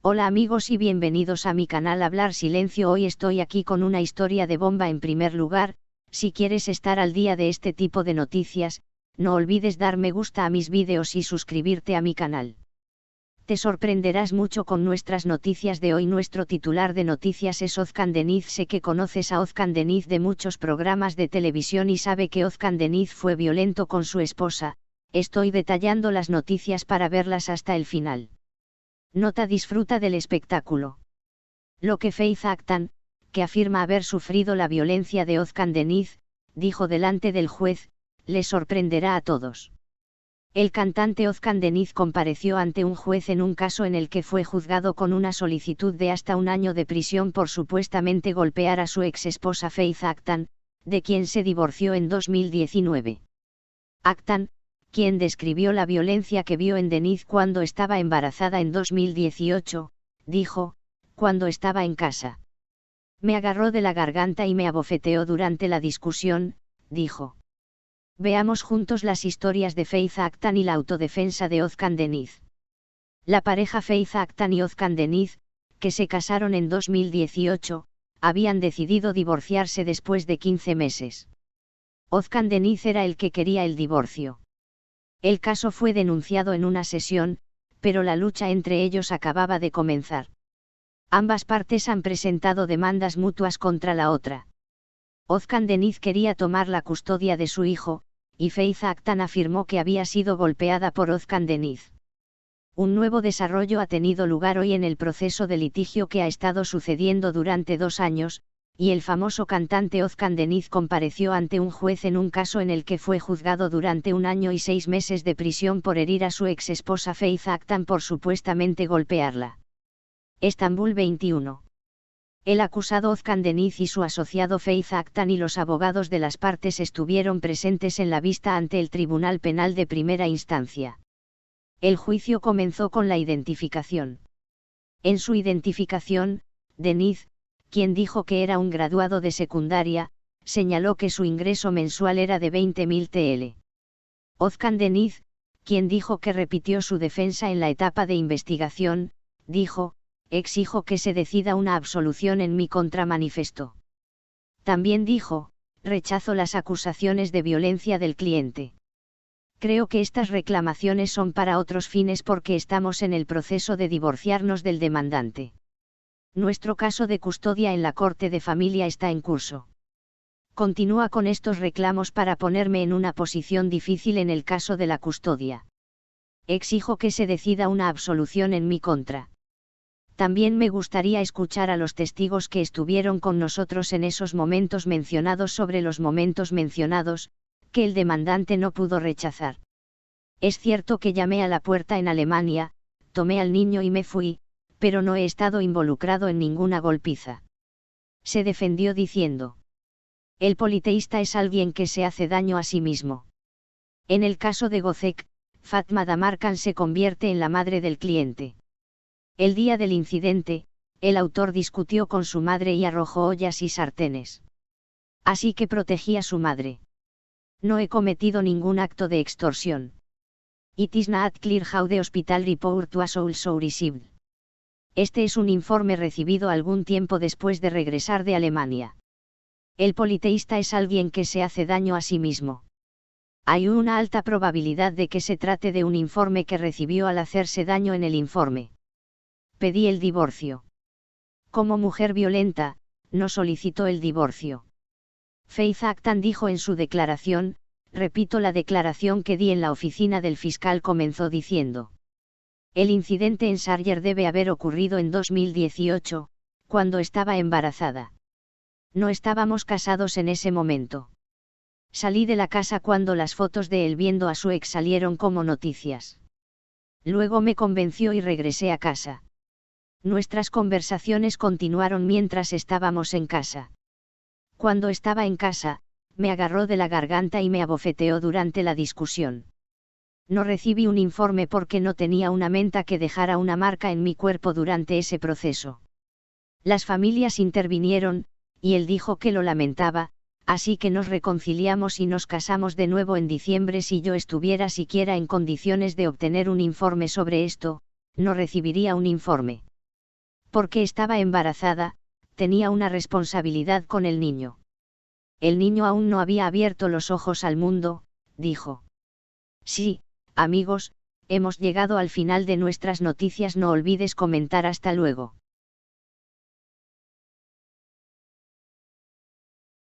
Hola amigos y bienvenidos a mi canal Hablar Silencio. Hoy estoy aquí con una historia de bomba. En primer lugar, si quieres estar al día de este tipo de noticias, no olvides dar me gusta a mis vídeos y suscribirte a mi canal. Te sorprenderás mucho con nuestras noticias de hoy. Nuestro titular de noticias es Özkan Deniz. Sé que conoces a Özkan Deniz de muchos programas de televisión y sabe que Özkan Deniz fue violento con su esposa. Estoy detallando las noticias para verlas hasta el final. Nota: disfruta del espectáculo. Lo que Faith Aktan, que afirma haber sufrido la violencia de Özkan Deniz, dijo delante del juez, le sorprenderá a todos. El cantante Özkan Deniz compareció ante un juez en un caso en el que fue juzgado con una solicitud de hasta 1 año de prisión por supuestamente golpear a su ex esposa Faith Aktan, de quien se divorció en 2019. Aktan, quien describió la violencia que vio en Deniz cuando estaba embarazada en 2018, dijo, cuando estaba en casa. Me agarró de la garganta y me abofeteó durante la discusión, dijo. Veamos juntos las historias de Faith Aktan y la autodefensa de Özkan Deniz. La pareja Faith Aktan y Özkan Deniz, que se casaron en 2018, habían decidido divorciarse después de 15 meses. Özkan Deniz era el que quería el divorcio. El caso fue denunciado en una sesión, pero la lucha entre ellos acababa de comenzar. Ambas partes han presentado demandas mutuas contra la otra. Özkan Deniz quería tomar la custodia de su hijo, y Faith Aktan afirmó que había sido golpeada por Özkan Deniz. Un nuevo desarrollo ha tenido lugar hoy en el proceso de litigio que ha estado sucediendo durante 2 años, y el famoso cantante Özkan Deniz compareció ante un juez en un caso en el que fue juzgado durante 1 año y 6 meses de prisión por herir a su ex esposa Faith Aktan por supuestamente golpearla. Estambul 21. El acusado Özkan Deniz y su asociado Faith Aktan y los abogados de las partes estuvieron presentes en la vista ante el Tribunal Penal de Primera Instancia. El juicio comenzó con la identificación. En su identificación, Deniz, quien dijo que era un graduado de secundaria, señaló que su ingreso mensual era de 20.000 TL. Özkan Deniz, quien dijo que repitió su defensa en la etapa de investigación, dijo, exijo que se decida una absolución en mi contra. Manifestó. También dijo, rechazo las acusaciones de violencia del cliente. Creo que estas reclamaciones son para otros fines porque estamos en el proceso de divorciarnos del demandante. Nuestro caso de custodia en la Corte de Familia está en curso. Continúa con estos reclamos para ponerme en una posición difícil en el caso de la custodia. Exijo que se decida una absolución en mi contra. También me gustaría escuchar a los testigos que estuvieron con nosotros en esos momentos mencionados sobre los momentos mencionados, que el demandante no pudo rechazar. Es cierto que llamé a la puerta en Alemania, tomé al niño y me fui, pero no he estado involucrado en ninguna golpiza. Se defendió diciendo. El politeísta es alguien que se hace daño a sí mismo. En el caso de Gozek, Fatma Damarkan se convierte en la madre del cliente. El día del incidente, el autor discutió con su madre y arrojó ollas y sartenes. Así que protegí a su madre. No he cometido ningún acto de extorsión. It is not clear how the hospital report was also received. Este es un informe recibido algún tiempo después de regresar de Alemania. El politeísta es alguien que se hace daño a sí mismo. Hay una alta probabilidad de que se trate de un informe que recibió al hacerse daño en el informe. Pedí el divorcio. Como mujer violenta, no solicitó el divorcio. Faith Aktan dijo en su declaración, repito la declaración que di en la oficina del fiscal. Comenzó diciendo. El incidente en Sarrier debe haber ocurrido en 2018, cuando estaba embarazada. No estábamos casados en ese momento. Salí de la casa cuando las fotos de él viendo a su ex salieron como noticias. Luego me convenció y regresé a casa. Nuestras conversaciones continuaron mientras estábamos en casa. Cuando estaba en casa, me agarró de la garganta y me abofeteó durante la discusión. No recibí un informe porque no tenía una menta que dejara una marca en mi cuerpo durante ese proceso. Las familias intervinieron, y él dijo que lo lamentaba, así que nos reconciliamos y nos casamos de nuevo en diciembre. Si yo estuviera siquiera en condiciones de obtener un informe sobre esto, no recibiría un informe. Porque estaba embarazada, tenía una responsabilidad con el niño. El niño aún no había abierto los ojos al mundo, dijo. Sí, amigos, hemos llegado al final de nuestras noticias. No olvides comentar. Hasta luego.